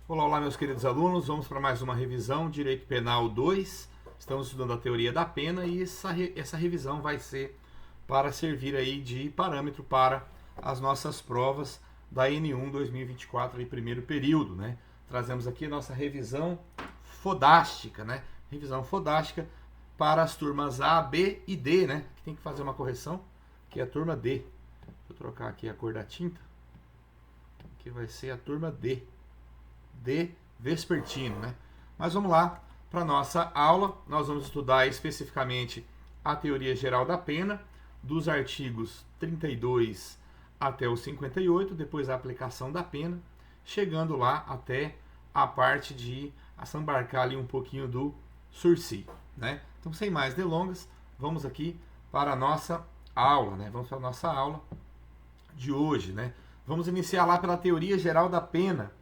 Olá, olá, meus queridos alunos. Vamos para mais uma revisão, Direito Penal 2. Estamos estudando a teoria da pena e essa revisão vai ser para servir aí de parâmetro para as nossas provas da N1 2024, aí, primeiro período, né? Trazemos aqui a nossa revisão fodástica, né? Revisão fodástica para as turmas A, B e D, né? Que tem que fazer uma correção, que é a turma D. Deixa eu trocar aqui a cor da tinta, que vai ser a turma D. De vespertino, né? Mas vamos lá para a nossa aula. Nós vamos estudar especificamente a teoria geral da pena, dos artigos 32 até o 58, depois a aplicação da pena, chegando lá até a parte de assambarcar ali um pouquinho do sursi, né? Então, sem mais delongas, vamos aqui para a nossa aula, né? Vamos para a nossa aula de hoje, né? Vamos iniciar lá pela teoria geral da pena.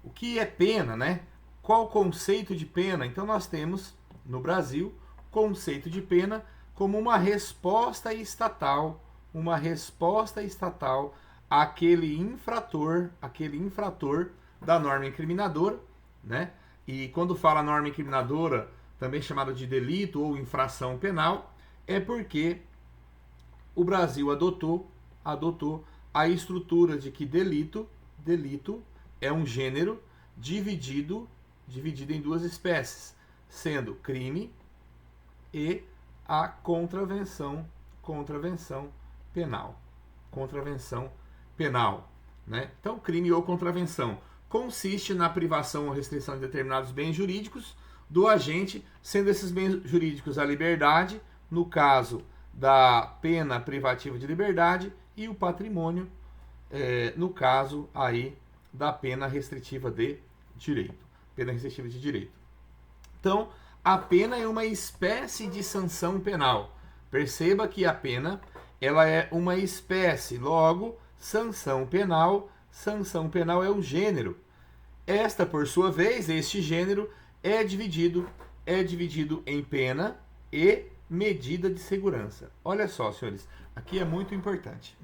O que é pena, né? Qual o conceito de pena? Então nós temos, no Brasil, conceito de pena como uma resposta estatal àquele infrator da norma incriminadora, né? E quando fala norma incriminadora, também chamada de delito ou infração penal, é porque o Brasil adotou a estrutura de que delito é um gênero dividido em duas espécies, sendo crime e a contravenção penal. Né? Então, crime ou contravenção consiste na privação ou restrição de determinados bens jurídicos do agente, sendo esses bens jurídicos a liberdade, no caso da pena privativa de liberdade, e o patrimônio, no caso aí da pena restritiva de direito. Então, a pena é uma espécie de sanção penal. Perceba que a pena ela é uma espécie, logo, sanção penal é um gênero. Esta, por sua vez, este gênero é dividido em pena e medida de segurança. Olha só, senhores, aqui é muito importante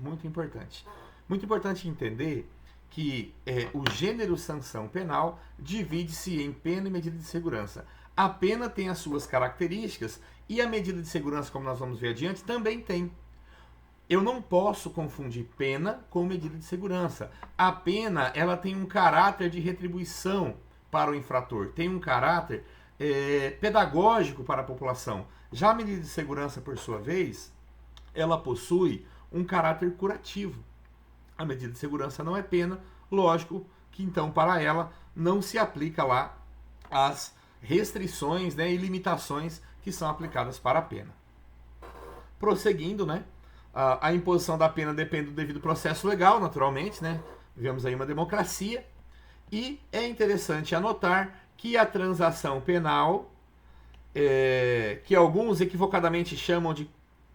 entender que o gênero sanção penal divide-se em pena e medida de segurança. A pena tem as suas características e a medida de segurança, como nós vamos ver adiante, também tem. Eu não posso confundir pena com medida de segurança. A pena ela tem um caráter de retribuição para o infrator, tem um caráter pedagógico para a população. Já a medida de segurança, por sua vez, ela possui um caráter curativo. A medida de segurança não é pena, lógico que então para ela não se aplica lá as restrições, né, e limitações que são aplicadas para a pena. Prosseguindo, né, a imposição da pena depende do devido processo legal, naturalmente, né, vivemos aí uma democracia, e é interessante anotar que a transação penal, que alguns equivocadamente chamam de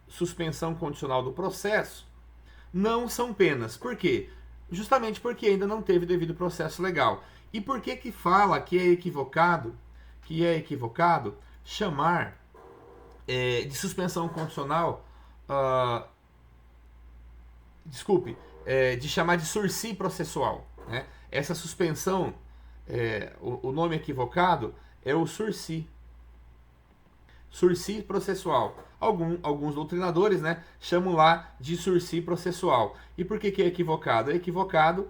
suspensão condicional do processo, não são penas. Por quê? Justamente porque ainda não teve devido processo legal. E por que fala que é equivocado chamar de suspensão condicional, de chamar de sursi processual, né? Essa suspensão, o nome equivocado é o sursi processual. Alguns doutrinadores, né, chamam lá de sursi processual. E por que é equivocado? É equivocado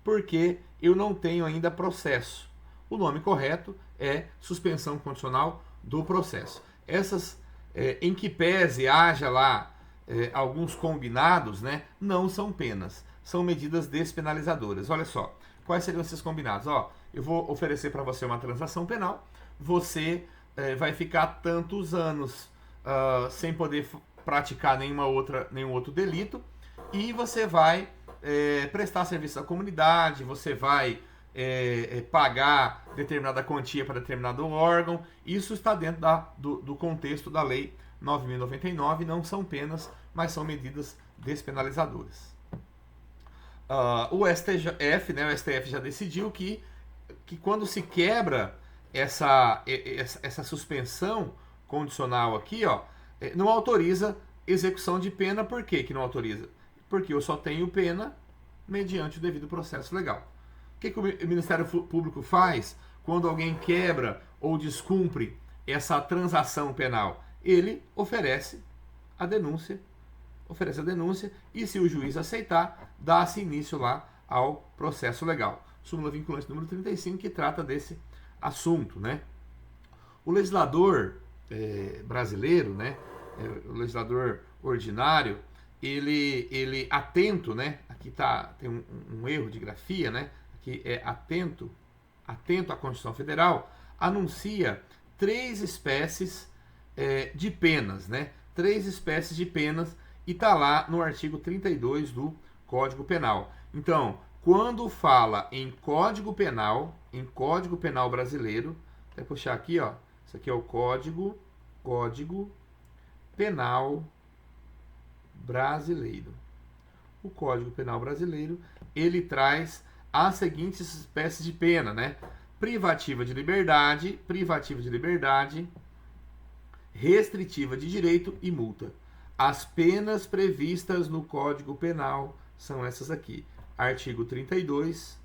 porque eu não tenho ainda processo. O nome correto é suspensão condicional do processo. Essas, em que pese haja lá alguns combinados, né, não são penas, são medidas despenalizadoras. Olha só, quais seriam esses combinados? Eu vou oferecer para você uma transação penal, você vai ficar tantos anos sem poder praticar nenhum outro delito, e você vai prestar serviço à comunidade, você vai pagar determinada quantia para determinado órgão. Isso está dentro do contexto da Lei 9.099, não são penas, mas são medidas despenalizadoras. O STF, né, o STF já decidiu que quando se quebra essa suspensão condicional aqui, não autoriza execução de pena. Por que não autoriza? Porque eu só tenho pena mediante o devido processo legal. que o Ministério Público faz quando alguém quebra ou descumpre essa transação penal? Ele oferece a denúncia, e se o juiz aceitar, dá-se início lá ao processo legal. Súmula vinculante número 35, que trata desse assunto, né? O legislador brasileiro, né, o legislador ordinário, ele atento, né, aqui tem um erro de grafia, né, aqui é atento à Constituição Federal, anuncia 3 espécies de penas, né, 3 espécies de penas, e está lá no artigo 32 do Código Penal. Então, quando fala em Código Penal brasileiro, vou puxar aqui, ó, isso aqui é o Código Penal brasileiro. O Código Penal brasileiro, ele traz as seguintes espécies de pena, né? Privativa de liberdade, restritiva de direito e multa. As penas previstas no Código Penal são essas aqui. Artigo 32,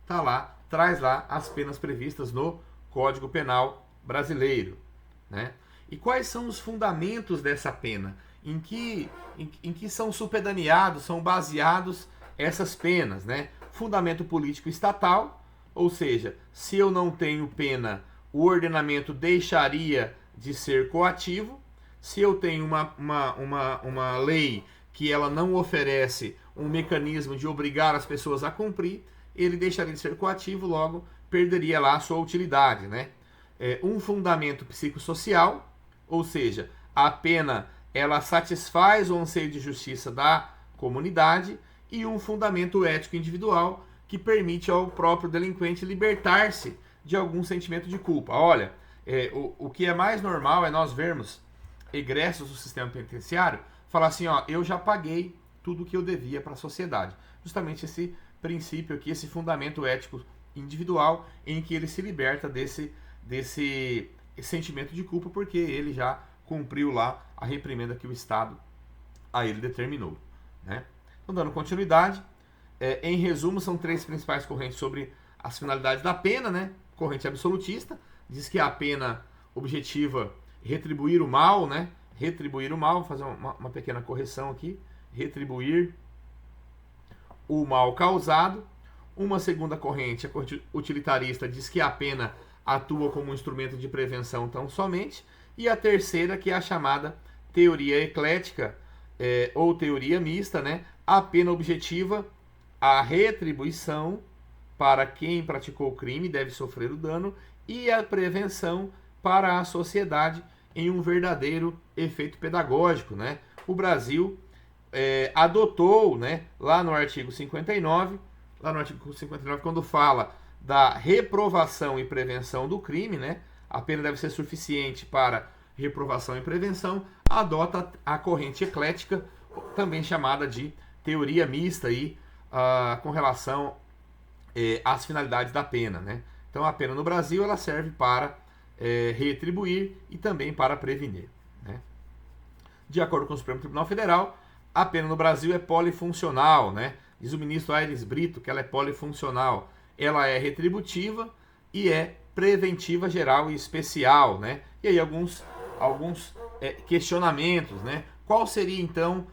tá lá, traz lá as penas previstas no Código Penal brasileiro, né? E quais são os fundamentos dessa pena? Em que são supedaneados, são baseados essas penas, né? Fundamento político estatal, ou seja, se eu não tenho pena, o ordenamento deixaria de ser coativo. Se eu tenho uma lei que ela não oferece um mecanismo de obrigar as pessoas a cumprir, ele deixaria de ser coativo, logo perderia lá a sua utilidade, né? Um fundamento psicossocial, ou seja, a pena ela satisfaz o anseio de justiça da comunidade, e um fundamento ético individual que permite ao próprio delinquente libertar-se de algum sentimento de culpa. Olha, o que é mais normal é nós vermos egressos do sistema penitenciário falar assim, ó, eu já paguei tudo o que eu devia para a sociedade. Justamente esse princípio aqui, esse fundamento ético individual em que ele se liberta desse sentimento de culpa, porque ele já cumpriu lá a reprimenda que o Estado a ele determinou, né? Então, dando continuidade, em resumo, são 3 principais correntes sobre as finalidades da pena, né? Corrente absolutista, diz que a pena objetiva retribuir o mal, né? Retribuir o mal, vou fazer uma pequena correção aqui. Retribuir o mal causado. Uma segunda corrente, a corrente utilitarista, diz que a pena atua como um instrumento de prevenção tão somente. E a terceira, que é a chamada teoria eclética, ou teoria mista, né? A pena objetiva, a retribuição para quem praticou o crime deve sofrer o dano, e a prevenção para a sociedade em um verdadeiro efeito pedagógico, né? O Brasil adotou, né, lá no artigo 59, quando fala da reprovação e prevenção do crime, né? A pena deve ser suficiente para reprovação e prevenção, adota a corrente eclética, também chamada de teoria mista, aí, com relação às finalidades da pena, né? Então a pena no Brasil ela serve para retribuir e também para prevenir, né? De acordo com o Supremo Tribunal Federal, a pena no Brasil é polifuncional, né? Diz o ministro Aires Brito que ela é polifuncional. Ela é retributiva e é preventiva geral e especial, né? E aí alguns questionamentos, né? Qual seria então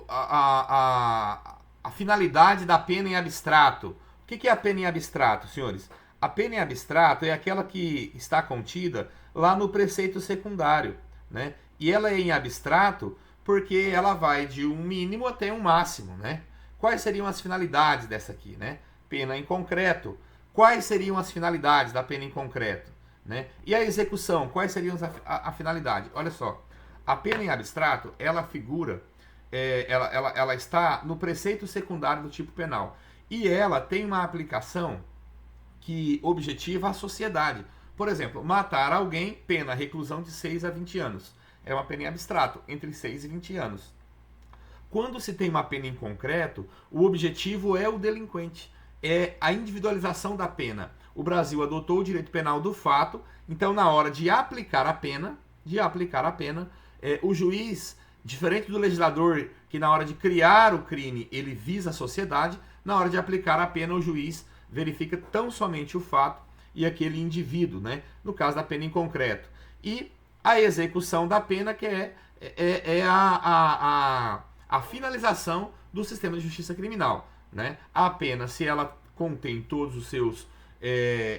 a finalidade da pena em abstrato? O que é a pena em abstrato, senhores? A pena em abstrato é aquela que está contida lá no preceito secundário, né? E ela é em abstrato porque ela vai de um mínimo até um máximo, né? Quais seriam as finalidades dessa aqui, né? Pena em concreto. Quais seriam as finalidades da pena em concreto, né? E a execução, quais seriam a finalidade? Olha só, a pena em abstrato, ela figura, ela está no preceito secundário do tipo penal. E ela tem uma aplicação que objetiva a sociedade. Por exemplo, matar alguém, pena reclusão de 6 a 20 anos. É uma pena em abstrato, entre 6 e 20 anos. Quando se tem uma pena em concreto, o objetivo é o delinquente. É a individualização da pena. O Brasil adotou o direito penal do fato, então na hora de aplicar a pena, o juiz, diferente do legislador que na hora de criar o crime ele visa a sociedade, na hora de aplicar a pena, o juiz verifica tão somente o fato e aquele indivíduo, né? No caso da pena em concreto. E a execução da pena, que é a finalização do sistema de justiça criminal, né? A pena, se ela contém todos os seus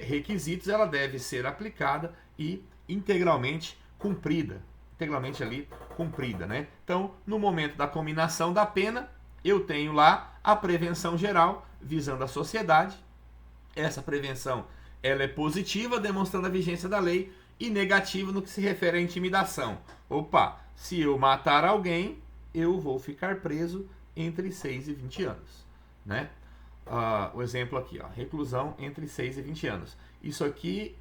requisitos, ela deve ser aplicada e integralmente cumprida. Integralmente ali cumprida, né? Então, no momento da cominação da pena, eu tenho lá a prevenção geral visando a sociedade. Essa prevenção ela é positiva, demonstrando a vigência da lei, e negativa no que se refere à intimidação. Opa, se eu matar alguém, eu vou ficar preso entre 6 e 20 anos, né? O exemplo aqui, ó, reclusão entre 6 e 20 anos. Isso aqui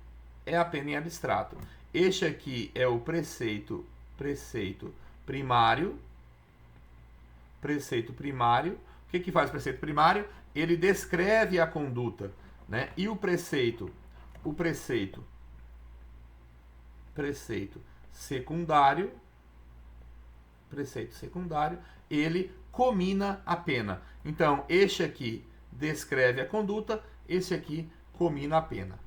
é a pena em abstrato. Este aqui é o preceito primário. Preceito primário. O que faz o preceito primário? Ele descreve a conduta, né? E o preceito secundário, ele comina a pena. Então, este aqui descreve a conduta, esse aqui comina a pena.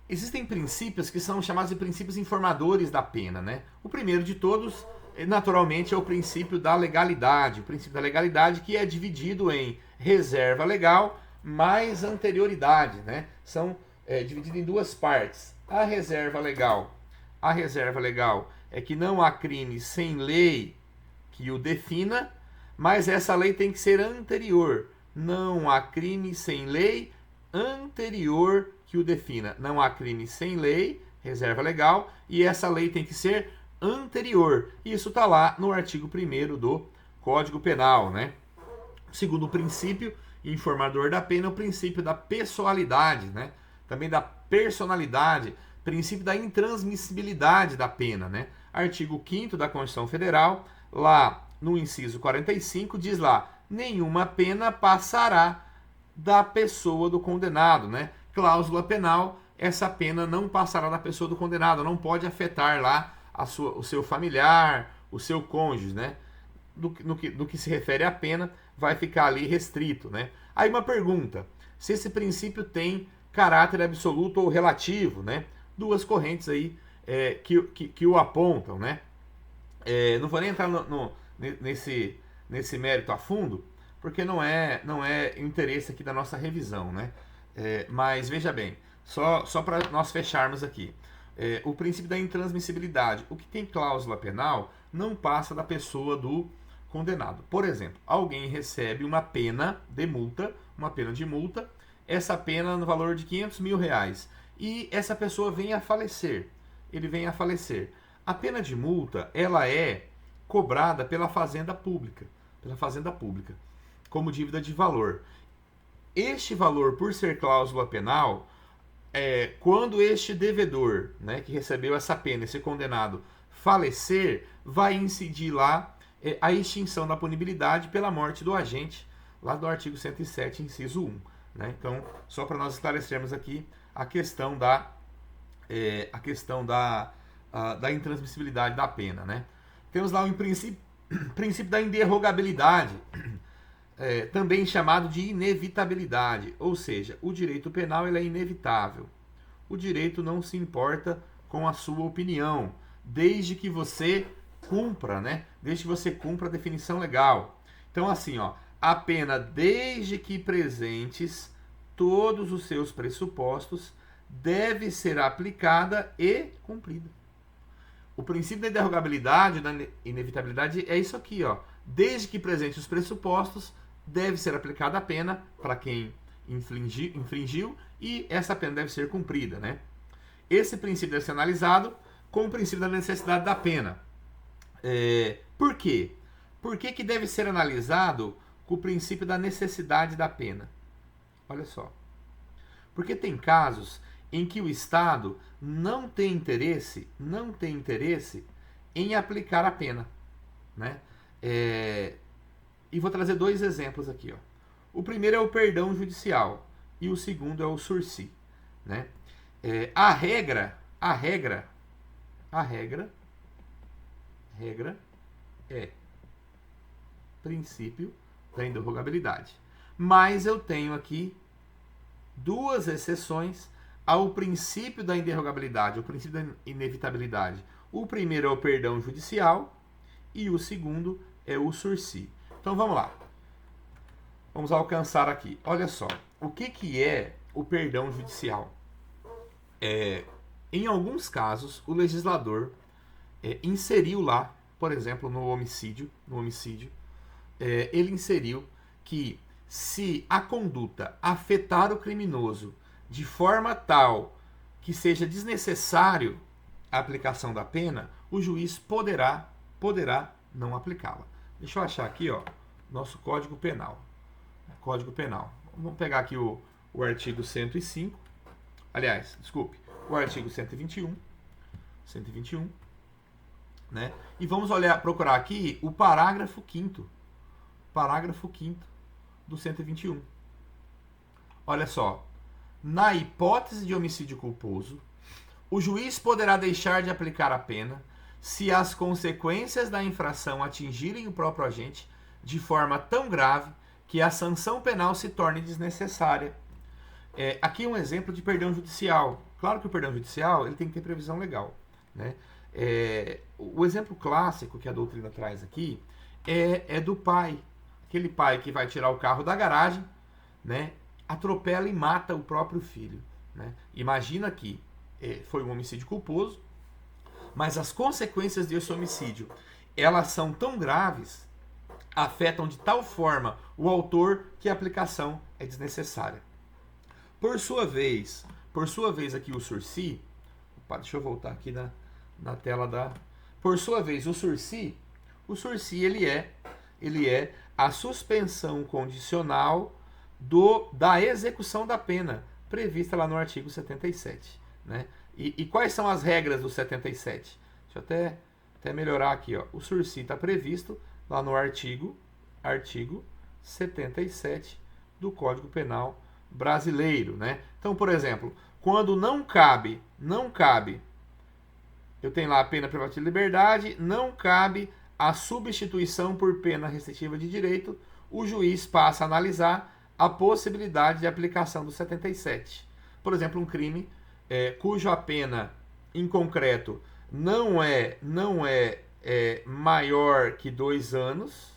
Existem princípios que são chamados de princípios informadores da pena, né? O primeiro de todos, naturalmente, é o princípio da legalidade. O princípio da legalidade, que é dividido em reserva legal mais anterioridade, né? São divididos em duas partes. A reserva legal é que não há crime sem lei que o defina, mas essa lei tem que ser anterior. Não há crime sem lei anterior que o defina. Não há crime sem lei, reserva legal, e essa lei tem que ser anterior. Isso está lá no artigo 1º do Código Penal, né? O segundo princípio informador da pena é o princípio da pessoalidade, né? Também da personalidade, princípio da intransmissibilidade da pena, né? Artigo 5º da Constituição Federal, lá no inciso 45, diz lá: nenhuma pena passará da pessoa do condenado, né? Cláusula penal, essa pena não passará da pessoa do condenado, não pode afetar lá o seu familiar, o seu cônjuge, né? Do que se refere à pena, vai ficar ali restrito, né? Aí uma pergunta: se esse princípio tem caráter absoluto ou relativo, né? Duas correntes aí que o apontam, né? Não vou nem entrar nesse mérito a fundo, porque não é interesse aqui da nossa revisão, né? Mas veja bem, só para nós fecharmos aqui, o princípio da intransmissibilidade. O que tem cláusula penal não passa da pessoa do condenado. Por exemplo, alguém recebe uma pena de multa, essa pena no valor de R$500 mil, e essa pessoa vem a falecer. Ele vem a falecer. A pena de multa, ela é cobrada pela Fazenda Pública, como dívida de valor. Este valor, por ser cláusula penal, quando este devedor, né, que recebeu essa pena, esse condenado, falecer, vai incidir lá a extinção da punibilidade pela morte do agente, lá do artigo 107, inciso 1. Né? Então, só para nós esclarecermos aqui a questão da intransmissibilidade da pena. Né? Temos lá o princípio da inderrogabilidade, também chamado de inevitabilidade, ou seja, o direito penal ele é inevitável. O direito não se importa com a sua opinião, desde que você cumpra, né? Desde que você cumpra a definição legal. Então, assim, ó, a pena, desde que presentes todos os seus pressupostos, deve ser aplicada e cumprida. O princípio da inderrogabilidade, da inevitabilidade, é isso aqui, ó. Desde que presentes os pressupostos, deve ser aplicada a pena para quem infringiu e essa pena deve ser cumprida, né? Esse princípio deve ser analisado com o princípio da necessidade da pena. Por quê? Por que deve ser analisado com o princípio da necessidade da pena? Olha só. Porque tem casos em que o Estado não tem interesse em aplicar a pena, né? E vou trazer dois exemplos aqui, ó. O primeiro é o perdão judicial e o segundo é o sursi, né? A regra é princípio da inderrogabilidade. Mas eu tenho aqui duas exceções ao princípio da inderrogabilidade, ao princípio da inevitabilidade. O primeiro é o perdão judicial e o segundo é o sursi. Então vamos lá. Vamos alcançar aqui. Olha só, o que é o perdão judicial? Em alguns casos, o legislador inseriu lá, por exemplo, no homicídio, ele inseriu que se a conduta afetar o criminoso de forma tal que seja desnecessário a aplicação da pena, o juiz poderá não aplicá-la. Deixa eu achar aqui, ó, nosso Código Penal. Código Penal. Vamos pegar aqui o artigo 105. Aliás, desculpe, o artigo 121. 121. Né? E vamos procurar aqui o parágrafo 5º. Parágrafo 5º do 121. Olha só. Na hipótese de homicídio culposo, o juiz poderá deixar de aplicar a pena se as consequências da infração atingirem o próprio agente de forma tão grave que a sanção penal se torne desnecessária. Aqui um exemplo de perdão judicial. Claro que o perdão judicial ele tem que ter previsão legal. Né? O exemplo clássico que a doutrina traz aqui é do pai. Aquele pai que vai tirar o carro da garagem, né, atropela e mata o próprio filho. Né? Imagina que foi um homicídio culposo, mas as consequências desse homicídio elas são tão graves, afetam de tal forma o autor que a aplicação é desnecessária. Por sua vez aqui o sursi, deixa eu voltar aqui na tela da... Por sua vez, o sursi ele é a suspensão condicional da execução da pena, prevista lá no artigo 77. Né? E quais são as regras do 77? Deixa eu até melhorar aqui. Ó. O sursi está previsto lá no artigo 77 do Código Penal brasileiro. Né? Então, por exemplo, quando não cabe, eu tenho lá a pena privativa de liberdade, não cabe a substituição por pena restritiva de direito, o juiz passa a analisar a possibilidade de aplicação do 77. Por exemplo, um crime cuja pena, em concreto, não é maior que 2 anos,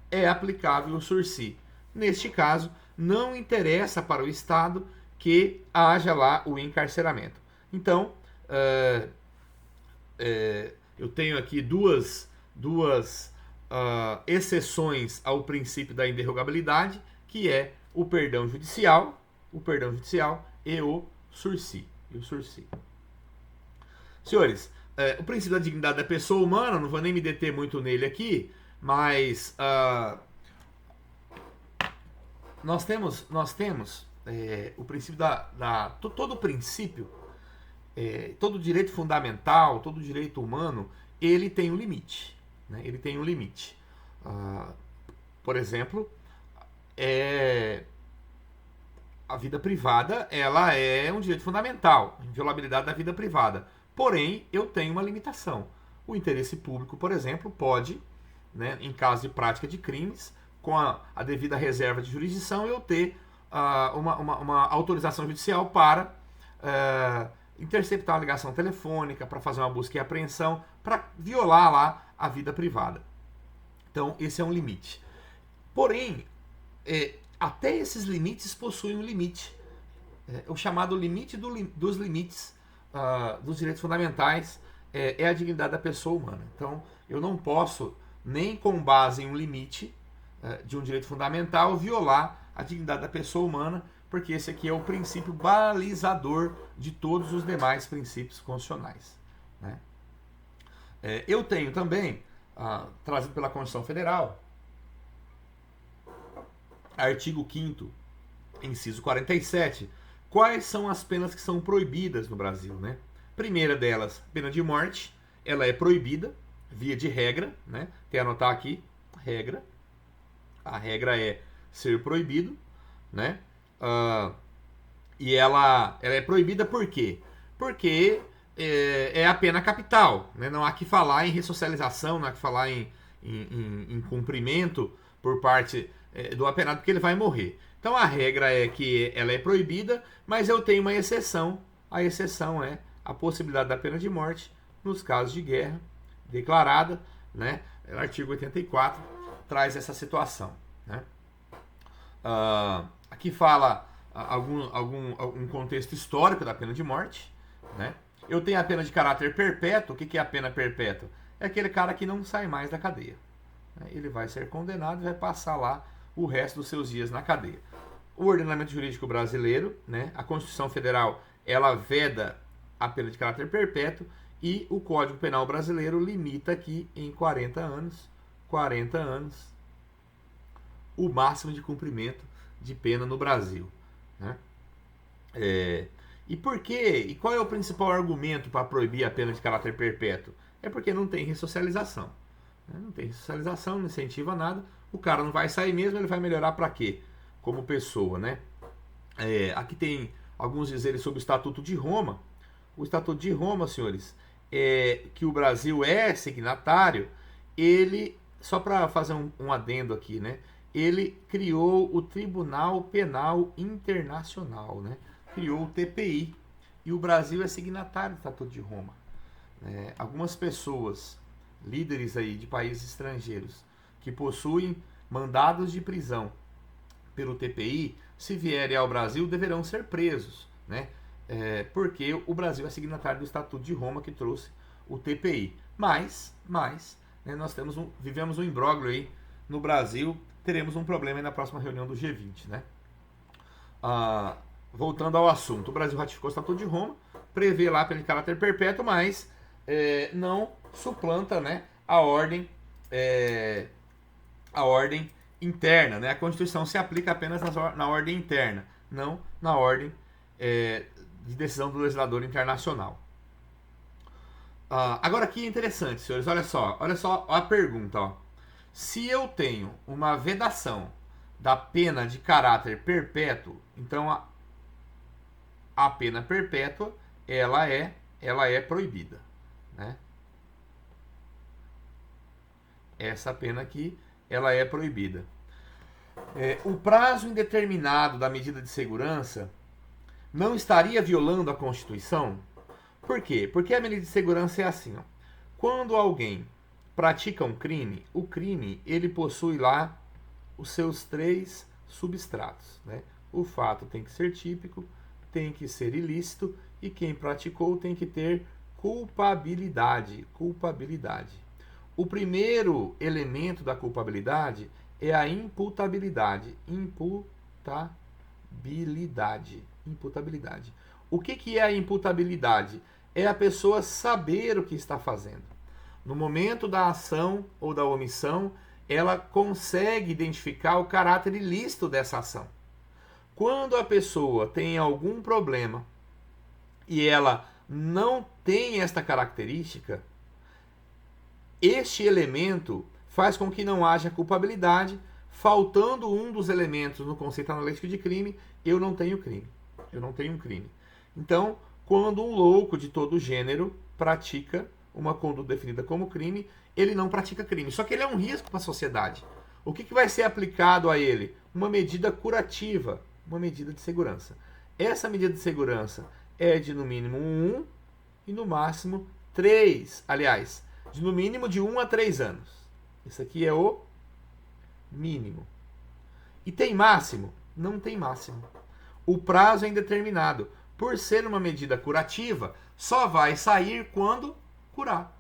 é aplicável o sursi. Neste caso, não interessa para o Estado que haja lá o encarceramento. Então, eu tenho aqui duas exceções ao princípio da inderrogabilidade, que é o perdão judicial e o sursi. Senhores, o princípio da dignidade da pessoa humana, não vou nem me deter muito nele aqui, mas nós temos o princípio todo princípio, todo direito fundamental, todo direito humano, ele tem um limite. Né? Ele tem um limite. Por exemplo, a vida privada ela é um direito fundamental, a inviolabilidade da vida privada. Porém, eu tenho uma limitação. O interesse público, por exemplo, pode, né, em caso de prática de crimes, com a devida reserva de jurisdição, eu ter uma autorização judicial para interceptar uma ligação telefônica, para fazer uma busca e apreensão, para violar lá a vida privada. Então, esse é um limite. Porém, até esses limites possuem um limite. O chamado limite dos limites dos direitos fundamentais é a dignidade da pessoa humana. Então, eu não posso, nem com base em um limite de um direito fundamental, violar a dignidade da pessoa humana, porque esse aqui é o princípio balizador de todos os demais princípios constitucionais. Né? Eu tenho também, trazido pela Constituição Federal, artigo 5º, inciso 47, quais são as penas que são proibidas no Brasil. Né? Primeira delas, pena de morte, ela é proibida, via de regra, né? Tem que anotar aqui, regra. A regra é ser proibido, né? E ela é proibida por quê? Porque é a pena capital, né? Não há que falar em ressocialização, não há que falar em em cumprimento por parte do apenado, porque ele vai morrer. Então a regra é que ela é proibida, mas eu tenho uma exceção. A exceção é a possibilidade da pena de morte nos casos de guerra declarada, né? O artigo 84 traz essa situação, né? Aqui fala algum contexto histórico da pena de morte, né? Eu tenho a pena de caráter perpétuo. O que é a pena perpétua? É aquele cara que não sai mais da cadeia. Ele vai ser condenado e vai passar lá o resto dos seus dias na cadeia. O ordenamento jurídico brasileiro, né, a Constituição Federal, ela veda a pena de caráter perpétuo e o Código Penal brasileiro limita aqui em 40 anos, o máximo de cumprimento de pena no Brasil, né? E por quê? E qual é o principal argumento para proibir a pena de caráter perpétuo? É porque não tem ressocialização. Não tem ressocialização, não incentiva nada. O cara não vai sair mesmo, ele vai melhorar para quê? Como pessoa, né? Aqui tem alguns dizeres sobre o Estatuto de Roma. O Estatuto de Roma, senhores, que o Brasil é signatário, ele, só para fazer um adendo aqui, né? Ele criou o Tribunal Penal Internacional, né? Criou o TPI. E o Brasil é signatário do Estatuto de Roma. Algumas pessoas, líderes aí de países estrangeiros, que possuem mandados de prisão pelo TPI, se vierem ao Brasil, deverão ser presos, né? Porque o Brasil é signatário do Estatuto de Roma, que trouxe o TPI. Mas né, nós vivemos um imbróglio aí no Brasil, teremos um problema aí na próxima reunião do G20, né? Voltando ao assunto, o Brasil ratificou o Estatuto de Roma, prevê lá pelo caráter perpétuo, mas não suplanta, né, a ordem interna, né? A Constituição se aplica apenas na ordem interna, não na ordem de decisão do legislador internacional. Agora aqui é interessante, senhores, olha só a pergunta, ó. Se eu tenho uma vedação da pena de caráter perpétuo, então a pena perpétua ela é proibida, né? Essa pena aqui ela é proibida. O prazo indeterminado da medida de segurança não estaria violando a Constituição? Por quê? Porque a medida de segurança é assim, ó. Quando alguém pratica um crime, o crime ele possui lá os seus 3 substratos, né? O fato tem que ser típico, tem que ser ilícito e quem praticou tem que ter culpabilidade. O primeiro elemento da culpabilidade é a imputabilidade. O que é a imputabilidade? É a pessoa saber o que está fazendo. No momento da ação ou da omissão, ela consegue identificar o caráter ilícito dessa ação. Quando a pessoa tem algum problema e ela não tem esta característica, este elemento faz com que não haja culpabilidade, faltando um dos elementos no conceito analítico de crime, eu não tenho um crime. Então, quando um louco de todo gênero pratica uma conduta definida como crime, ele não pratica crime. Só que ele é um risco para a sociedade. O que vai ser aplicado a ele? Uma medida curativa, uma medida de segurança. Essa medida de segurança é de no mínimo 1 e no máximo 3. Aliás, de no mínimo de 1 a 3 anos. Isso aqui é o mínimo. E tem máximo? Não tem máximo. O prazo é indeterminado. Por ser uma medida curativa, só vai sair quando curar.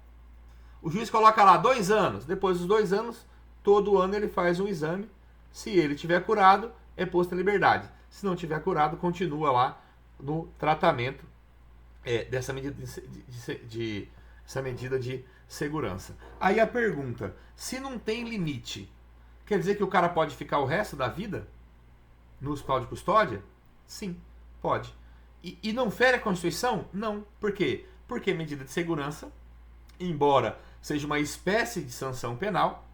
O juiz coloca lá 2 anos. Depois dos 2 anos, todo ano ele faz um exame. Se ele tiver curado, é posto à liberdade. Se não tiver curado, continua lá no tratamento dessa medida essa medida de segurança. Aí a pergunta, se não tem limite, quer dizer que o cara pode ficar o resto da vida no hospital de custódia? Sim, pode. E não fere a Constituição? Não. Por quê? Porque medida de segurança, embora seja uma espécie de sanção penal,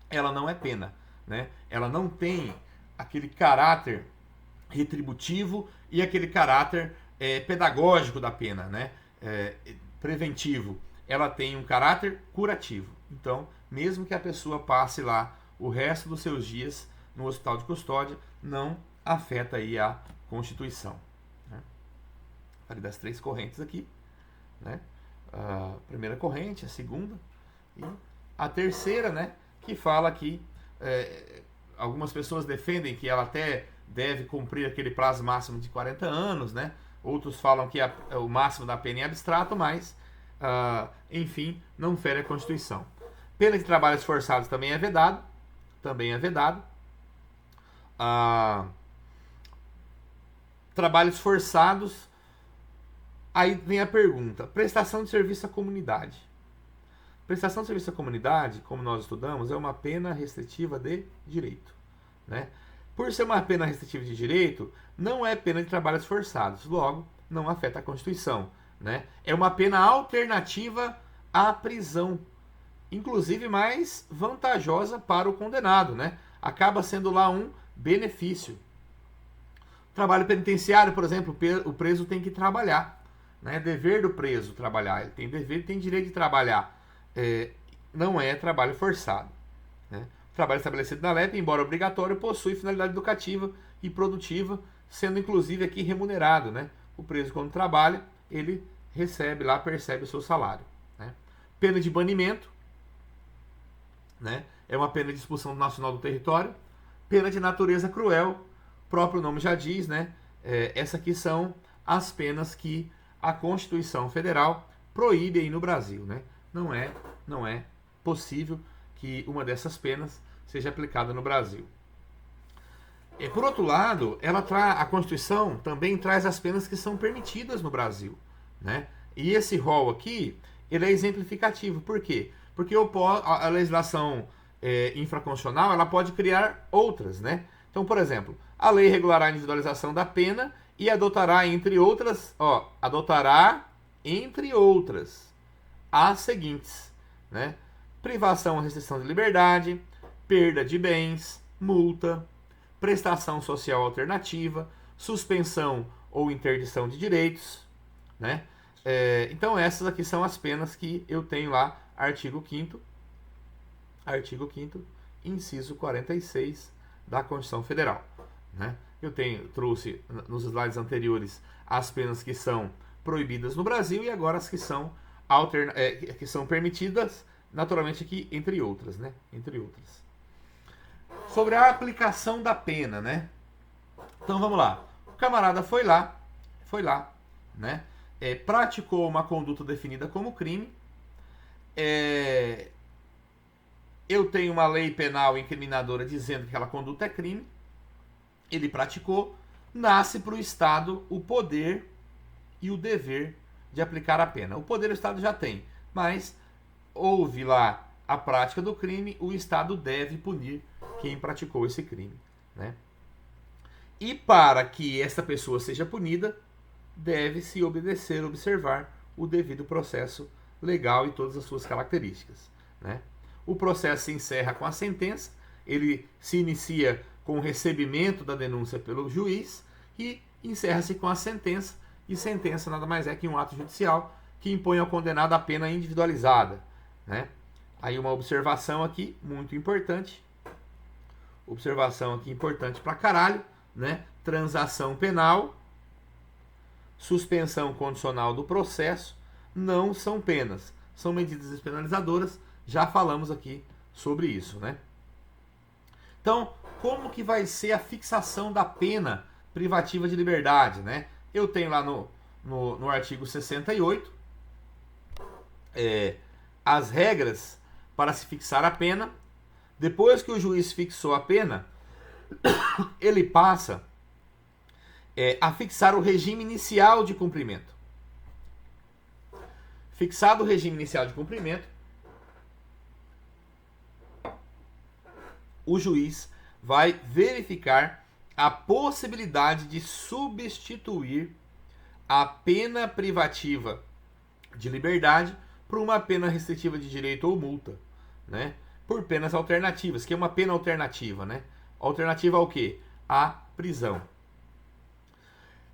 ela não é pena, né? Ela não tem aquele caráter retributivo e aquele caráter pedagógico da pena, né? Preventivo. Ela tem um caráter curativo. Então, mesmo que a pessoa passe lá o resto dos seus dias no hospital de custódia, não afeta aí a Constituição. Né? Falei das 3 correntes aqui, né? A primeira corrente, a segunda e a terceira, né? Que fala que algumas pessoas defendem que ela até deve cumprir aquele prazo máximo de 40 anos, né? Outros falam que o máximo da pena é abstrato, mas, enfim, não fere a Constituição. Pena de trabalhos forçados também é vedado. Trabalhos forçados, aí vem a pergunta, prestação de serviço à comunidade. Prestação de serviço à comunidade, como nós estudamos, é uma pena restritiva de direito, né? Por ser uma pena restritiva de direito, não é pena de trabalhos forçados, logo, não afeta a Constituição, né? É uma pena alternativa à prisão, inclusive mais vantajosa para o condenado, né? Acaba sendo lá um benefício. Trabalho penitenciário, por exemplo, o preso tem que trabalhar, né? Dever do preso trabalhar, ele tem dever, tem direito de trabalhar. Não é trabalho forçado, né? O trabalho estabelecido na LEP, embora obrigatório, possui finalidade educativa e produtiva, sendo inclusive aqui remunerado, né? O preso, quando trabalha, ele recebe lá, percebe o seu salário, né? Pena de banimento, né? É uma pena de expulsão nacional do território. Pena de natureza cruel, o próprio nome já diz, né? Essas aqui são as penas que a Constituição Federal proíbe aí no Brasil, né? Não é possível que uma dessas penas seja aplicada no Brasil. Por outro lado, a Constituição também traz as penas que são permitidas no Brasil, né? E esse rol aqui, ele é exemplificativo. Por quê? Porque a legislação infraconstitucional, ela pode criar outras, né? Então, por exemplo, a lei regulará a individualização da pena e adotará, entre outras, as seguintes, né? Privação ou restrição de liberdade, perda de bens, multa, prestação social alternativa, suspensão ou interdição de direitos, né? Então essas aqui são as penas que eu tenho lá, artigo 5º, inciso 46 da Constituição Federal, né? Eu trouxe nos slides anteriores as penas que são proibidas no Brasil e agora as que são permitidas, naturalmente aqui, entre outras, né? Entre outras. Sobre a aplicação da pena, né? Então vamos lá. O camarada foi lá, né? Praticou uma conduta definida como crime. Eu tenho uma lei penal incriminadora dizendo que aquela conduta é crime. Ele praticou. Nasce para o Estado o poder e o dever de aplicar a pena. O poder o Estado já tem, mas houve lá a prática do crime, o Estado deve punir quem praticou esse crime, né? E para que essa pessoa seja punida, deve-se observar o devido processo legal e todas as suas características, né? O processo se encerra com a sentença, ele se inicia com o recebimento da denúncia pelo juiz e encerra-se com a sentença, e sentença nada mais é que um ato judicial que impõe ao condenado a pena individualizada, né? Aí uma observação aqui, muito importante, pra caralho, né? Transação penal, suspensão condicional do processo, não são penas, são medidas despenalizadoras, já falamos aqui sobre isso, né? Então, como que vai ser a fixação da pena privativa de liberdade, né? Eu tenho lá no artigo 68 as regras para se fixar a pena. Depois que o juiz fixou a pena, ele passa a fixar o regime inicial de cumprimento. Fixado o regime inicial de cumprimento, o juiz vai verificar a possibilidade de substituir a pena privativa de liberdade por uma pena restritiva de direito ou multa, né? Por penas alternativas, que é uma pena alternativa, né? Alternativa ao quê? À prisão.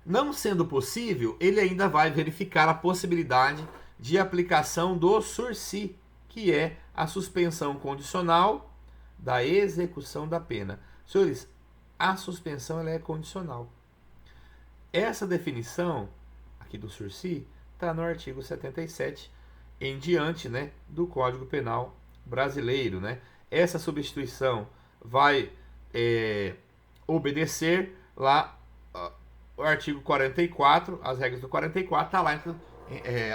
Não sendo possível, ele ainda vai verificar a possibilidade de aplicação do sursi, que é a suspensão condicional da execução da pena. Senhores, a suspensão ela é condicional. Essa definição aqui do sursi está no artigo 77 em diante, né, do Código Penal brasileiro, né? Essa substituição vai obedecer lá o artigo 44, as regras do 44, está lá. Então,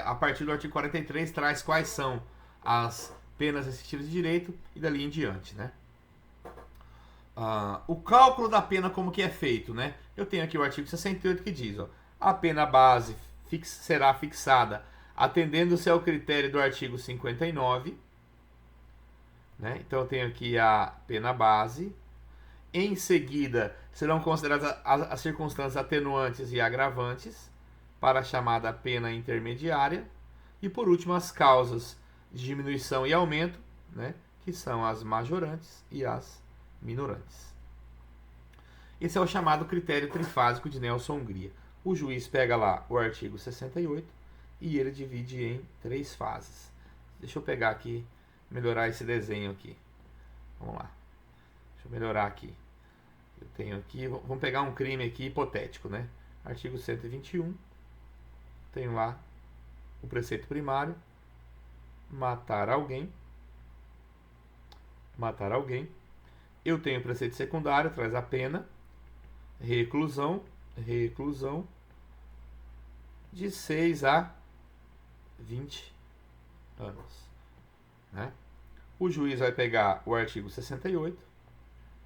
a partir do artigo 43 traz quais são as penas restritivas de direito e dali em diante, né? O cálculo da pena como que é feito, né? Eu tenho aqui o artigo 68 que diz, ó, a pena base será fixada atendendo-se ao critério do artigo 59, né? Então eu tenho aqui a pena base. Em seguida, serão consideradas as circunstâncias atenuantes e agravantes para a chamada pena intermediária. E por último, as causas de diminuição e aumento, né? Que são as majorantes e as minorantes. Esse é o chamado critério trifásico de Nelson Hungria. O juiz pega lá o artigo 68 e ele divide em 3 fases. Deixa eu pegar aqui, melhorar esse desenho aqui. Vamos lá. Deixa eu melhorar aqui. Eu tenho aqui, vamos pegar um crime aqui hipotético, né? Artigo 121. Tenho lá o preceito primário. Matar alguém. Matar alguém. Eu tenho o preceito secundário, traz a pena. Reclusão. Reclusão. De 6 a 20 anos. Né? O juiz vai pegar o artigo 68.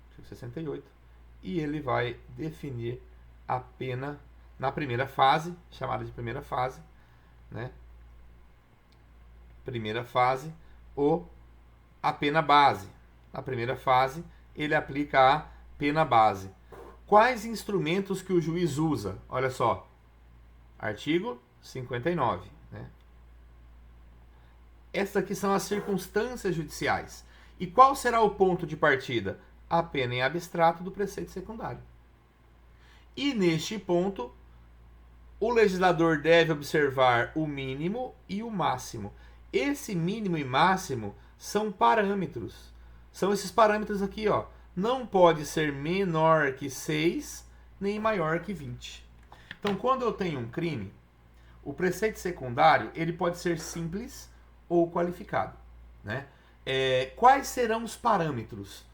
Artigo 68. E ele vai definir a pena na primeira fase, chamada de primeira fase, né? Primeira fase, ou a pena base. Na primeira fase, ele aplica a pena base. Quais instrumentos que o juiz usa? Olha só, artigo 59, né? Essas aqui são as circunstâncias judiciais. E qual será o ponto de partida? A pena em abstrato do preceito secundário. E neste ponto, o legislador deve observar o mínimo e o máximo. Esse mínimo e máximo são parâmetros. São esses parâmetros aqui, ó. Não pode ser menor que 6, nem maior que 20. Então, quando eu tenho um crime, o preceito secundário ele pode ser simples ou qualificado, né? Quais serão os parâmetros?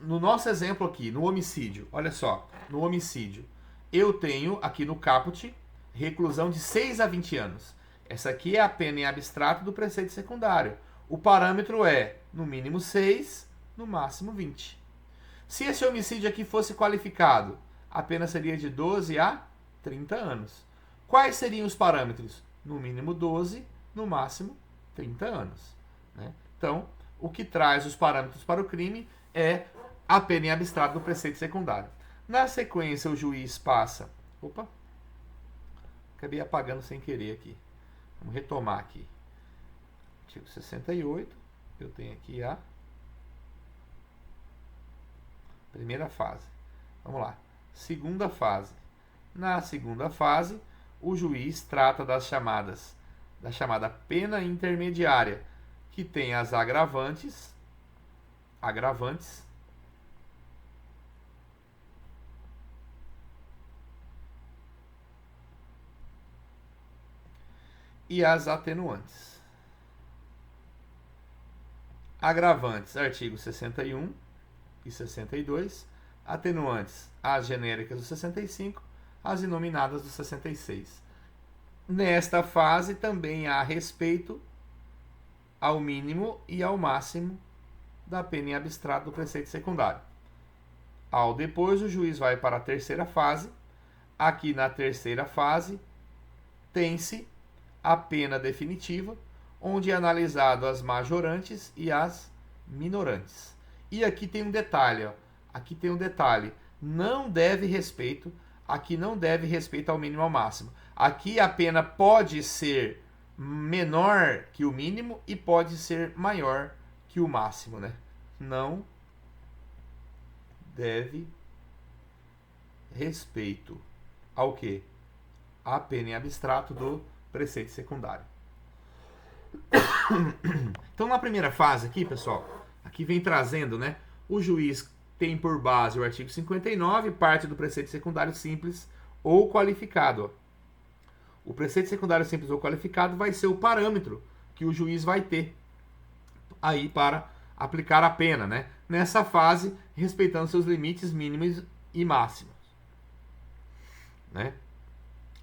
No nosso exemplo aqui, no homicídio, olha só, no homicídio, eu tenho aqui no caput reclusão de 6 a 20 anos. Essa aqui é a pena em abstrato do preceito secundário. O parâmetro é, no mínimo 6, no máximo 20. Se esse homicídio aqui fosse qualificado, a pena seria de 12 a 30 anos. Quais seriam os parâmetros? No mínimo 12, no máximo 30 anos. Né? Então, o que traz os parâmetros para o crime é a pena em abstrato do preceito secundário. Na sequência, o juiz passa... Opa! Acabei apagando sem querer aqui. Vamos retomar aqui. Artigo 68. Eu tenho aqui a primeira fase. Vamos lá. Segunda fase. Na segunda fase, o juiz trata da chamada pena intermediária, que tem as agravantes e as atenuantes. Agravantes, artigo 61 e 62. Atenuantes, as genéricas do 65, as inominadas do 66. Nesta fase também há respeito ao mínimo e ao máximo da pena em abstrato do preceito secundário. Ao depois, o juiz vai para a terceira fase. Aqui na terceira fase, tem-se a pena definitiva, onde é analisado as majorantes e as minorantes. E aqui tem um detalhe, ó. Aqui tem um detalhe. Não deve respeito, aqui não deve respeito ao mínimo e ao máximo. Aqui a pena pode ser menor que o mínimo e pode ser maior que o máximo, né? Não deve respeito ao quê? A pena em abstrato do preceito secundário. Então, na primeira fase aqui, pessoal, aqui vem trazendo, né? O juiz tem por base o artigo 59, parte do preceito secundário simples ou qualificado. Ó. O preceito secundário simples ou qualificado vai ser o parâmetro que o juiz vai ter aí para aplicar a pena, né? Nessa fase, respeitando seus limites mínimos e máximos, né?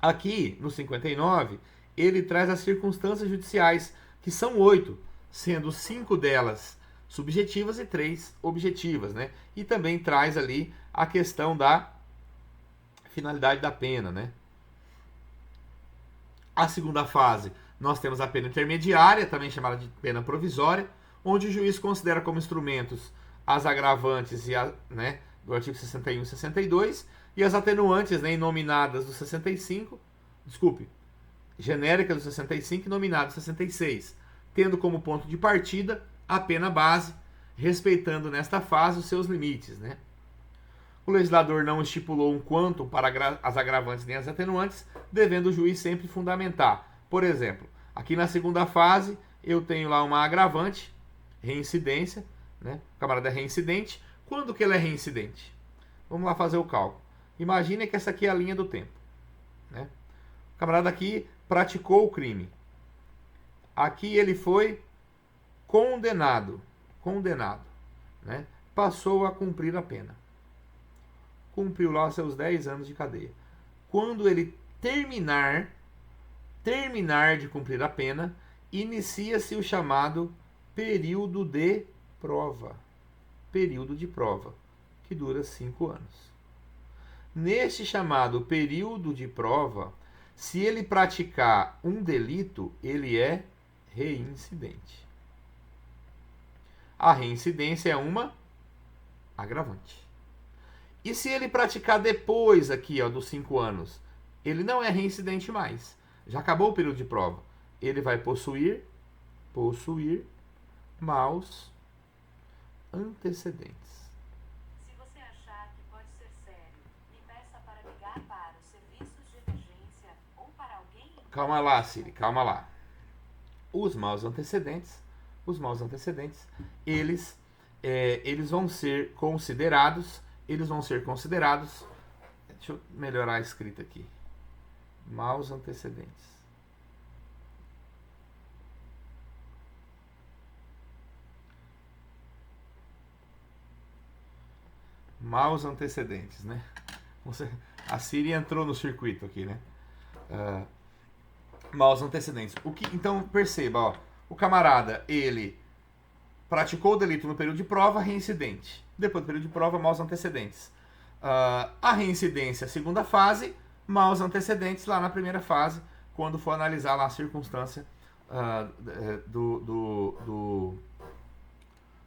Aqui, no 59, ele traz as circunstâncias judiciais, que são 8, sendo 5 delas subjetivas e 3 objetivas, né? E também traz ali a questão da finalidade da pena, né? A segunda fase, nós temos a pena intermediária, também chamada de pena provisória, onde o juiz considera como instrumentos as agravantes né, do artigo 61 e 62 e as atenuantes, né, inominadas do 65, genéricas do 65 e nominadas do 66, tendo como ponto de partida a pena base, respeitando nesta fase os seus limites, né? O legislador não estipulou um quantum para as agravantes nem as atenuantes, devendo o juiz sempre fundamentar. Por exemplo, aqui na segunda fase, eu tenho lá uma agravante, reincidência, né? O camarada é reincidente. Quando que ele é reincidente? Vamos lá fazer o cálculo. Imagine que essa aqui é a linha do tempo, né? O camarada aqui praticou o crime. Aqui ele foi condenado, né? Passou a cumprir a pena. Cumpriu lá seus 10 anos de cadeia. Quando ele terminar de cumprir a pena, inicia-se o chamado período de prova. Período de prova, que dura 5 anos. Neste chamado período de prova, se ele praticar um delito, ele é reincidente. A reincidência é uma agravante. E se ele praticar depois aqui, ó, dos 5 anos, ele não é reincidente mais. Já acabou o período de prova. Ele vai possuir maus antecedentes. Se você achar que pode ser sério, me peça para ligar para os serviços de emergência ou para alguém... Calma lá, Siri, calma lá. Os maus antecedentes, eles vão ser considerados. Deixa eu melhorar a escrita aqui. Maus antecedentes. Maus antecedentes, né? A Siri entrou no circuito aqui, né? Maus antecedentes. Então, perceba, ó. O camarada, ele praticou o delito no período de prova, reincidente. Depois do período de prova, maus antecedentes. A reincidência, segunda fase, maus antecedentes lá na primeira fase, quando for analisar lá a circunstância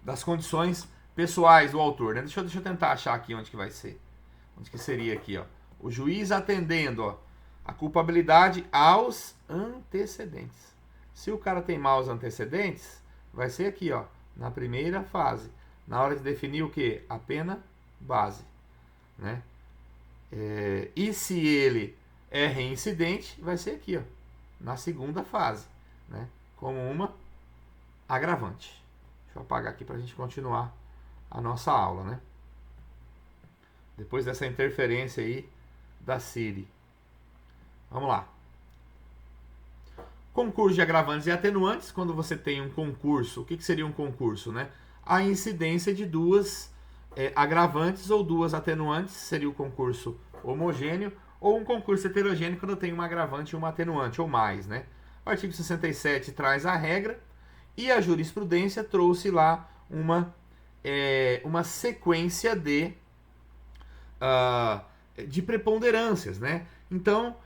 das condições pessoais do autor, né? Deixa eu tentar achar aqui onde que vai ser. Onde que seria aqui, ó. O juiz atendendo, ó, a culpabilidade aos antecedentes. Se o cara tem maus antecedentes, vai ser aqui, ó, na primeira fase. Na hora de definir o quê? A pena base, né? E se ele é reincidente, vai ser aqui, ó, na segunda fase, né? Como uma agravante. Deixa eu apagar aqui para a gente continuar a nossa aula, né? Depois dessa interferência aí da Siri. Vamos lá. Concurso de agravantes e atenuantes. Quando você tem um concurso, o que seria um concurso, né? A incidência de duas agravantes ou duas atenuantes seria o concurso homogêneo, ou um concurso heterogêneo quando tem uma agravante e uma atenuante, ou mais, né? O artigo 67 traz a regra e a jurisprudência trouxe lá uma sequência de preponderâncias, né? Então,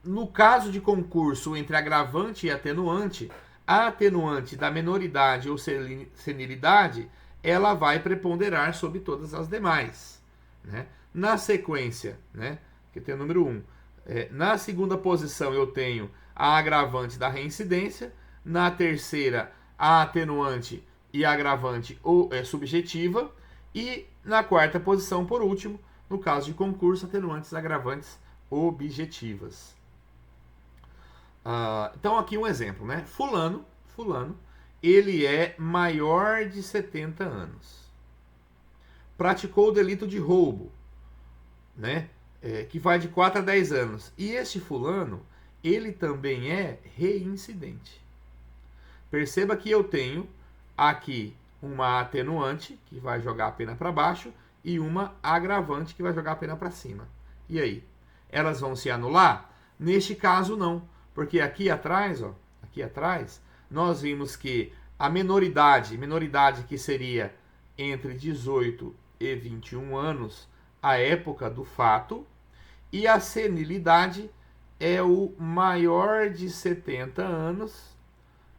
no caso de concurso entre agravante e atenuante, a atenuante da menoridade ou senilidade, ela vai preponderar sobre todas as demais, né? Na sequência, né, que tem o número 1, na segunda posição eu tenho a agravante da reincidência, na terceira a atenuante e a agravante subjetiva, e na quarta posição, por último, no caso de concurso, atenuantes e agravantes objetivas. Então aqui um exemplo, né? Fulano, ele é maior de 70 anos. Praticou o delito de roubo, né? Que vai de 4 a 10 anos. E este fulano, ele também é reincidente. Perceba que eu tenho aqui uma atenuante, que vai jogar a pena para baixo, e uma agravante, que vai jogar a pena para cima. E aí? Elas vão se anular? Neste caso, não. Porque aqui atrás, nós vimos que a menoridade que seria entre 18 e 21 anos, a época do fato, e a senilidade é o maior de 70 anos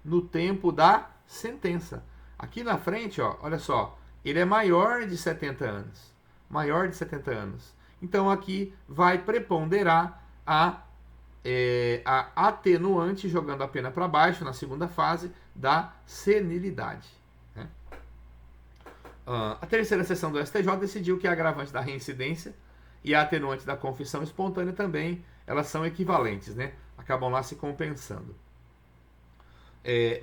no tempo da sentença. Aqui na frente, olha só, ele é maior de 70 anos. Maior de 70 anos. Então aqui vai preponderar a atenuante, jogando a pena para baixo na segunda fase da senilidade. Né? A terceira sessão do STJ decidiu que a agravante da reincidência e a atenuante da confissão espontânea também, elas são equivalentes, né? Acabam lá se compensando.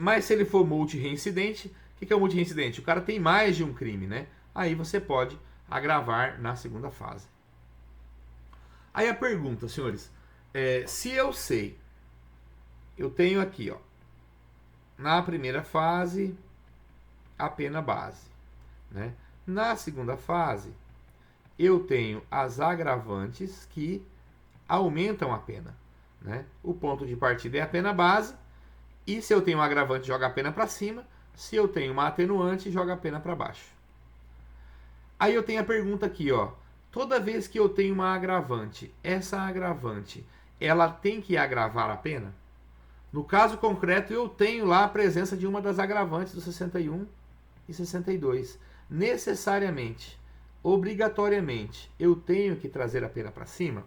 Mas se ele for multireincidente, o que é o multireincidente? O cara tem mais de um crime, né? Aí você pode agravar na segunda fase. Aí a pergunta, senhores, se eu sei, eu tenho aqui, na primeira fase, a pena base, né? Na segunda fase, eu tenho as agravantes que aumentam a pena, né? O ponto de partida é a pena base, e se eu tenho um agravante, joga a pena para cima, se eu tenho uma atenuante, joga a pena para baixo. Aí eu tenho a pergunta aqui, toda vez que eu tenho uma agravante, essa agravante, ela tem que agravar a pena? No caso concreto, eu tenho lá a presença de uma das agravantes do 61 e 62. Necessariamente, obrigatoriamente, eu tenho que trazer a pena para cima?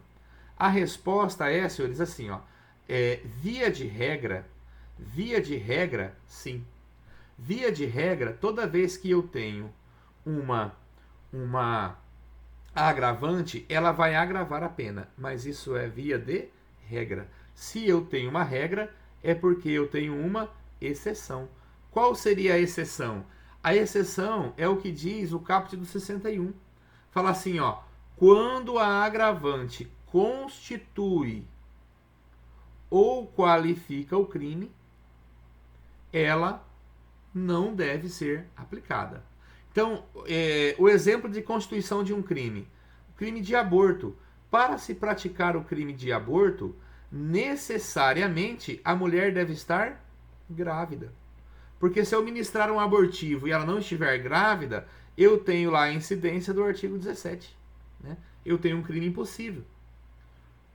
A resposta é, senhores, assim, via de regra, sim. Via de regra, toda vez que eu tenho uma agravante, ela vai agravar a pena, mas isso é via de regra. Se eu tenho uma regra, é porque eu tenho uma exceção. Qual seria a exceção? A exceção é o que diz o caput do 61. Fala assim, quando a agravante constitui ou qualifica o crime, ela não deve ser aplicada. Então, o exemplo de constituição de um crime, o crime de aborto. Para se praticar o crime de aborto, necessariamente a mulher deve estar grávida. Porque se eu ministrar um abortivo e ela não estiver grávida, eu tenho lá a incidência do artigo 17. Né? Eu tenho um crime impossível.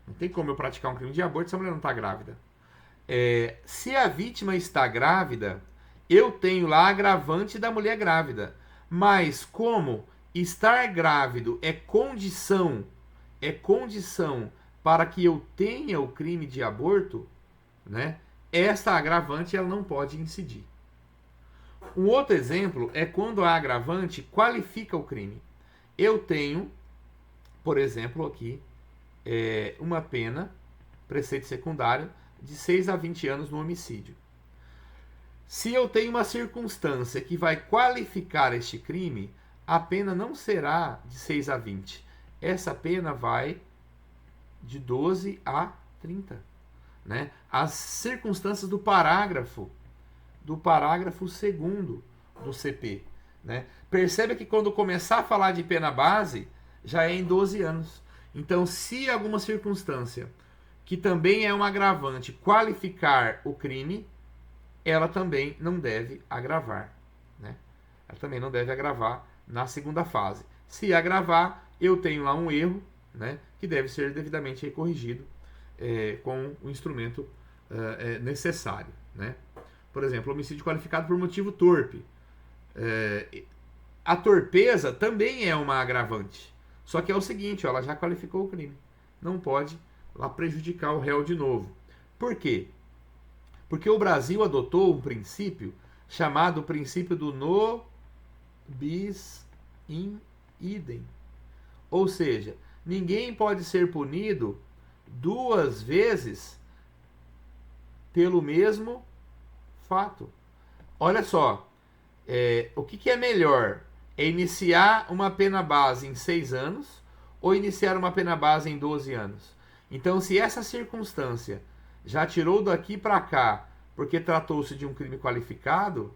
Não tem como eu praticar um crime de aborto se a mulher não está grávida. Se a vítima está grávida, eu tenho lá a agravante da mulher grávida. Mas como estar grávido é condição para que eu tenha o crime de aborto, né? Essa agravante ela não pode incidir. Um outro exemplo é quando a agravante qualifica o crime. Eu tenho, por exemplo, aqui, uma pena, preceito secundário, de 6 a 20 anos no homicídio. Se eu tenho uma circunstância que vai qualificar este crime, a pena não será de 6 a 20. Essa pena vai de 12 a 30. Né? As circunstâncias do parágrafo 2º do CP. Né? Percebe que quando começar a falar de pena base, já é em 12 anos. Então, se alguma circunstância, que também é um agravante, qualificar o crime, ela também não deve agravar. Né? Ela também não deve agravar na segunda fase. Se agravar, eu tenho lá um erro, né, que deve ser devidamente corrigido com o instrumento necessário. Né? Por exemplo, homicídio qualificado por motivo torpe. A torpeza também é uma agravante. Só que é o seguinte, ela já qualificou o crime. Não pode lá prejudicar o réu de novo. Por quê? Porque o Brasil adotou um princípio chamado princípio do no bis in idem. Ou seja, ninguém pode ser punido 2 vezes pelo mesmo fato. Olha só, o que é melhor? É iniciar uma pena base em 6 anos ou iniciar uma pena base em 12 anos? Então, se essa circunstância já tirou daqui para cá porque tratou-se de um crime qualificado,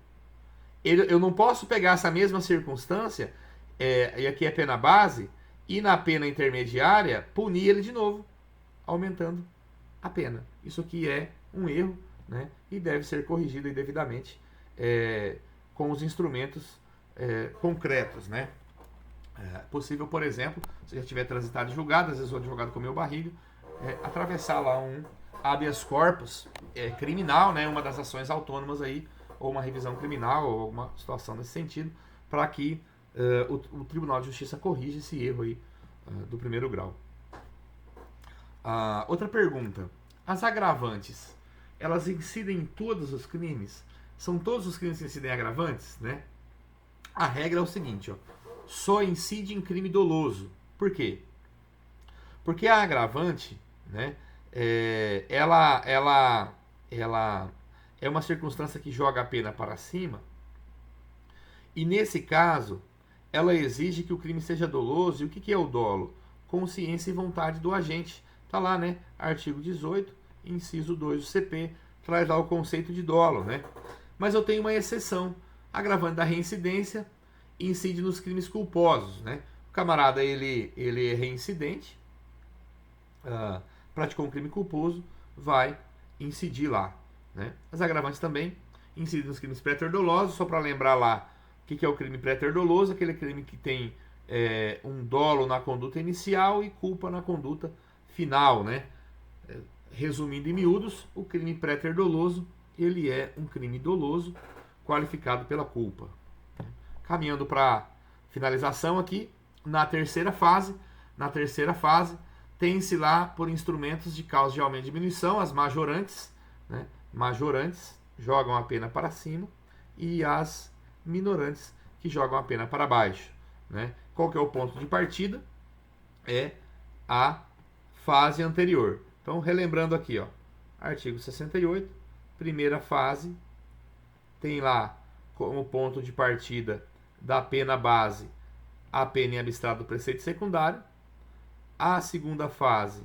eu não posso pegar essa mesma circunstância, e aqui é pena base, e na pena intermediária punir ele de novo, aumentando a pena. Isso aqui é um erro, né? E deve ser corrigido devidamente com os instrumentos concretos, né? É possível, por exemplo, se já tiver transitado e julgado, às vezes o advogado comeu barriga, atravessar lá um habeas corpus criminal, né? Uma das ações autônomas aí, ou uma revisão criminal, ou uma situação nesse sentido, para que o Tribunal de Justiça corrija esse erro aí do primeiro grau. Outra pergunta. As agravantes, elas incidem em todos os crimes? São todos os crimes que incidem em agravantes, né? A regra é o seguinte, ó, só incide em crime doloso. Por quê? Porque a agravante, né, ela é uma circunstância que joga a pena para cima, e nesse caso, ela exige que o crime seja doloso. E o que é o dolo? Consciência e vontade do agente. Tá lá, né? Artigo 18, inciso 2 do CP, traz lá o conceito de dolo, né? Mas eu tenho uma exceção. Agravante da reincidência incide nos crimes culposos, né? O camarada, ele é reincidente, praticou um crime culposo, vai incidir lá, né? As agravantes também incidem nos crimes pré-terdolosos. Só para lembrar lá, o que é o crime pré-terdoloso? Aquele crime que tem um dolo na conduta inicial e culpa na conduta final, né? Resumindo em miúdos, o crime pré-terdoloso, ele é um crime doloso qualificado pela culpa. Caminhando para finalização aqui, na terceira fase tem-se lá por instrumentos de causa de aumento e diminuição as majorantes, né? Majorantes jogam a pena para cima e as minorantes que jogam a pena para baixo, né? Qual que é o ponto de partida? É a fase anterior. Então, relembrando aqui, ó, artigo 68, primeira fase, tem lá como ponto de partida da pena base a pena em abstrato do preceito secundário. A segunda fase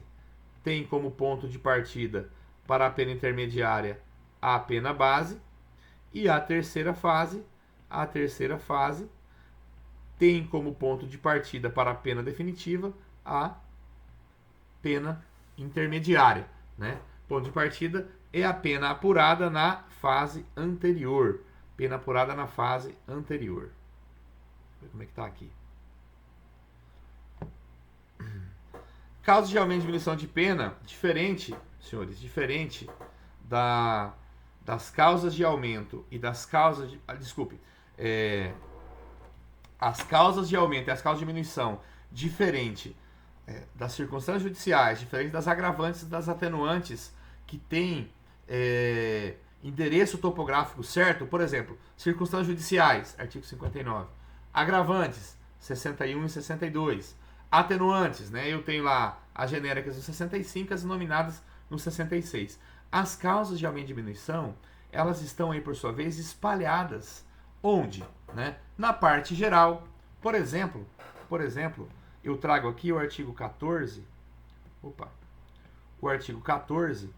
tem como ponto de partida para a pena intermediária a pena base. E a terceira fase tem como ponto de partida para a pena definitiva a pena intermediária, né? Ponto de partida é a pena apurada na fase anterior. Pena apurada na fase anterior. Deixa eu ver como é que tá aqui. Casos de aumento e diminuição de pena, diferente, senhores, diferente das causas de aumento e das causas de... as causas de aumento e as causas de diminuição, diferente das circunstâncias judiciais, diferente das agravantes e das atenuantes que têm endereço topográfico certo. Por exemplo, circunstâncias judiciais, artigo 59. Agravantes, 61 e 62. Atenuantes, né? Eu tenho lá as genéricas no 65, as nominadas no 66. As causas de aumento e diminuição, elas estão aí, por sua vez, espalhadas. Onde? Né? Na parte geral. Por exemplo, eu trago aqui o artigo 14. O artigo 14,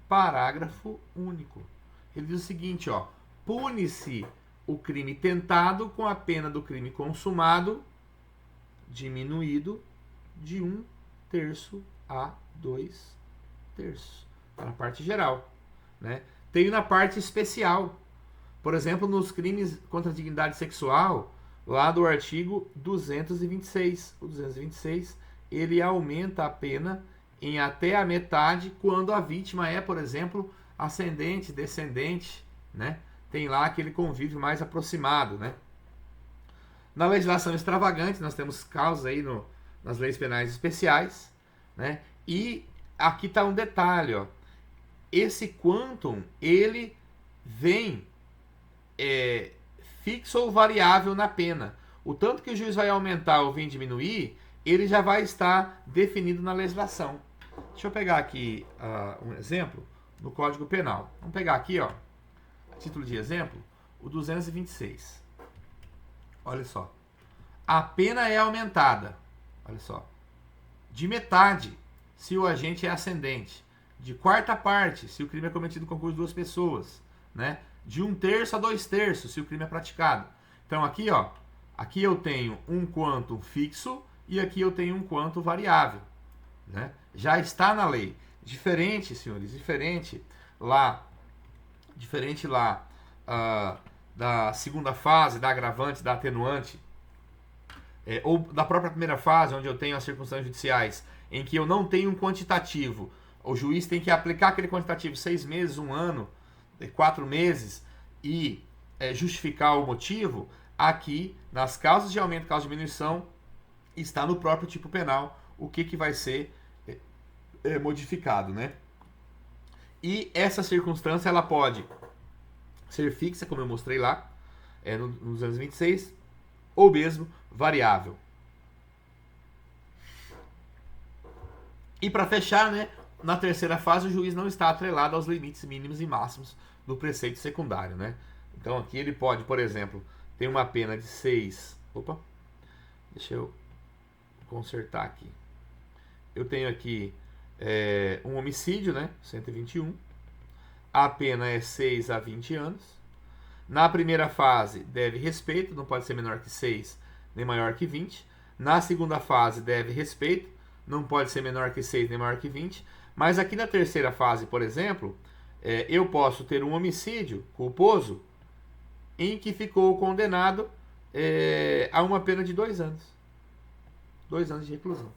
parágrafo único. Ele diz o seguinte, ó: pune-se o crime tentado com a pena do crime consumado diminuído de 1/3 a 2/3. Tá na parte geral, né? Tem na parte especial. Por exemplo, nos crimes contra a dignidade sexual, lá do artigo 226. O 226, ele aumenta a pena em até a metade quando a vítima é, por exemplo, ascendente, descendente, né? Tem lá aquele convívio mais aproximado, né? Na legislação extravagante, nós temos casos aí nas leis penais especiais, né? E aqui está um detalhe, ó. Esse quantum, ele vem fixo ou variável na pena. O tanto que o juiz vai aumentar ou vem diminuir, ele já vai estar definido na legislação. Deixa eu pegar aqui um exemplo no Código Penal. Vamos pegar aqui, ó, a título de exemplo, o 226. Olha só. A pena é aumentada, olha só, de metade se o agente é ascendente, de quarta parte se o crime é cometido com concurso de 2 pessoas, né? De 1/3 a 2/3 se o crime é praticado. Então aqui, ó, aqui eu tenho um quantum fixo e aqui eu tenho um quantum variável, né? Já está na lei. Diferente, senhores, diferente lá da segunda fase, da agravante, da atenuante, ou da própria primeira fase, onde eu tenho as circunstâncias judiciais, em que eu não tenho um quantitativo, o juiz tem que aplicar aquele quantitativo 6 meses, 1 ano, 4 meses e justificar o motivo. Aqui, nas causas de aumento e causas de diminuição, está no próprio tipo penal o que vai ser modificado, né? E essa circunstância ela pode ser fixa, como eu mostrei lá, nos anos 26, ou mesmo variável. E para fechar, né, na terceira fase o juiz não está atrelado aos limites mínimos e máximos do preceito secundário, né? Então aqui ele pode, por exemplo, ter uma pena de 6... Opa! Deixa eu consertar aqui. Eu tenho aqui um homicídio, né? 121. A pena é 6 a 20 anos. Na primeira fase, deve respeito, não pode ser menor que 6, nem maior que 20. Na segunda fase, deve respeito, não pode ser menor que 6, nem maior que 20. Mas aqui na terceira fase, por exemplo, eu posso ter um homicídio culposo em que ficou condenado a uma pena de 2 anos. 2 anos de reclusão.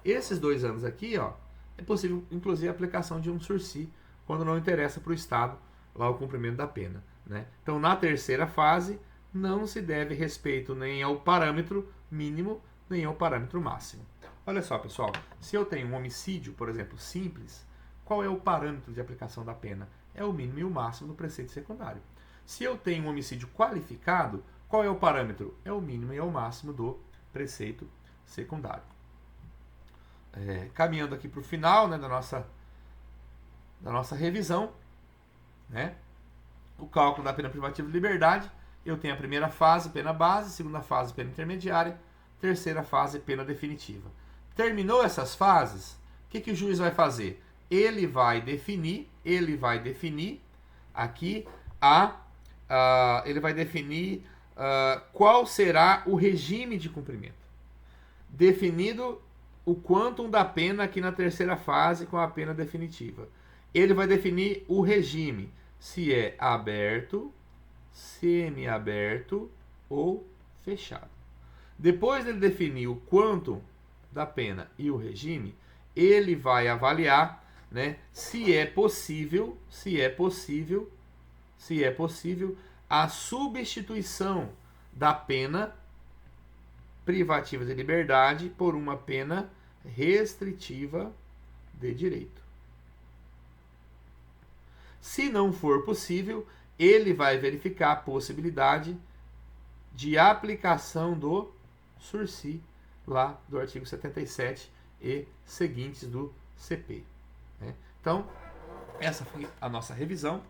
Esses 2 anos aqui, ó, é possível, inclusive, a aplicação de um sursi, quando não interessa para o Estado lá o cumprimento da pena, né? Então, na terceira fase, não se deve respeito nem ao parâmetro mínimo, nem ao parâmetro máximo. Olha só, pessoal, se eu tenho um homicídio, por exemplo, simples, qual é o parâmetro de aplicação da pena? É o mínimo e o máximo do preceito secundário. Se eu tenho um homicídio qualificado, qual é o parâmetro? É o mínimo e o máximo do preceito secundário. Caminhando aqui para o final, né, da nossa revisão, né? O cálculo da pena privativa de liberdade, eu tenho a primeira fase, pena base, segunda fase, pena intermediária, terceira fase, pena definitiva. Terminou essas fases, o que o juiz vai fazer? Ele vai definir aqui qual será o regime de cumprimento. Definido o quantum da pena aqui na terceira fase com a pena definitiva. Ele vai definir o regime, se é aberto, semiaberto ou fechado. Depois de ele definir o quantum da pena e o regime, ele vai avaliar, né, se é possível a substituição da pena privativa de liberdade por uma pena restritiva de direito. Se não for possível, ele vai verificar a possibilidade de aplicação do sursi, lá do artigo 77 e seguintes do CP. Né? Então, essa foi a nossa revisão.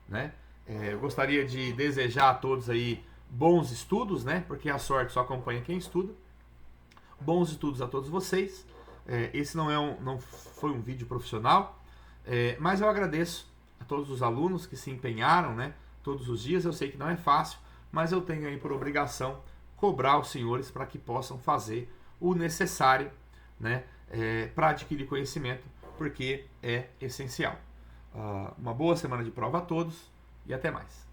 Né? Eu gostaria de desejar a todos aí bons estudos, né? Porque a sorte só acompanha quem estuda. Bons estudos a todos vocês. Esse não foi um vídeo profissional, mas eu agradeço a todos os alunos que se empenharam, né, todos os dias. Eu sei que não é fácil, mas eu tenho aí por obrigação cobrar os senhores para que possam fazer o necessário, né, para adquirir conhecimento, porque é essencial. Uma boa semana de prova a todos e até mais.